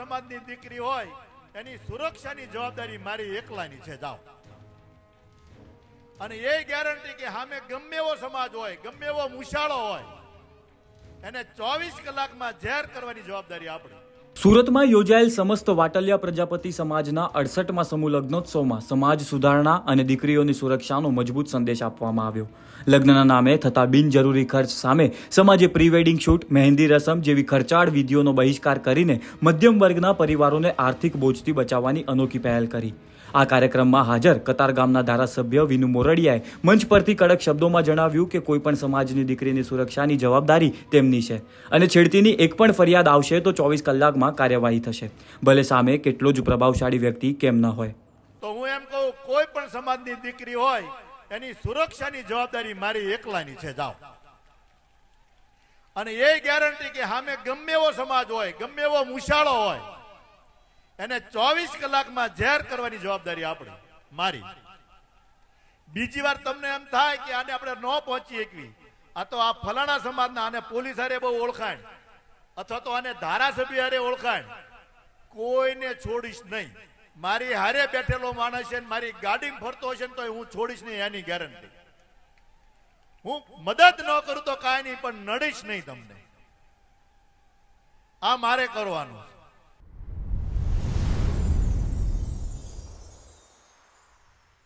સમાજની દીકરી હોય એની સુરક્ષાની જવાબદારી મારી એકલાની છે. જાઓ અને એ ગેરંટી કે સામે ગમે એવો સમાજ હોય, ગમે એવો મુશાળો હોય, એને 24 કલાકમાં જાહેર કરવાની જવાબદારી આપણી. સુરતમાં યોજાયેલ સમસ્ત વાટલિયા પ્રજાપતિ સમાજના 68મા સમૂહ લગ્નોત્સવમાં સમાજ સુધારણા અને દીકરીઓની સુરક્ષાનો મજબૂત સંદેશ આપવામાં આવ્યો. લગ્નના નામે થતા બિનજરૂરી ખર્ચ સામે સમાજે પ્રી વેડિંગ શૂટ, મહેંદી રસમ જેવી ખર્ચાળ વિધિઓનો બહિષ્કાર કરીને મધ્યમ વર્ગના પરિવારોને આર્થિક બોજથી બચાવવાની અનોખી પહેલ કરી. આ કાર્યક્રમમાં હાજર કતારગામના ધારાસભ્ય વિનુ મોરડિયાએ મંચ પરથી કડક શબ્દોમાં જણાવ્યું કે કોઈપણ સમાજની દીકરીની સુરક્ષાની જવાબદારી તેમની છે અને છેડતીની એક પણ ફરિયાદ આવશે તો 24 કલાકમાં કાર્યવાહી થશે, ભલે સામે કેટલો જ પ્રભાવશાળી વ્યક્તિ કેમ ન હોય. તો હું એમ કહું, કોઈ પણ સમાજની દીકરી હોય એની સુરક્ષાની જવાબદારી મારી એકલાની છે. જાઓ અને એ ગેરંટી કે સામે ગમે એવો સમાજ હોય, ગમે એવો મુશાળો હોય, એને 24 કલાકમાં જાહેર કરવાની જવાબદારી આપણી, મારી. બીજી વાર તમને એમ થાય કે આને આપણે ન પહોંચી શકવી, આ તો આ ફલાણા સમાજના, આને પોલીસ હારે બહુ ઓળખાણ, અથવા તો આને ધારાસભ્ય હારે ઓળખાણ, કોઈને છોડીશ નહીં. મારી હારે બેઠેલો માણસ છે, મારી ગાડીમાં ફરતો હશે ને તો હું છોડીશ નહીં, એની ગેરંટી. હું મદદ ન કરું તો કાંઈ નહીં, પણ નડીશ નહીં તમને. આ મારે કરવાનું.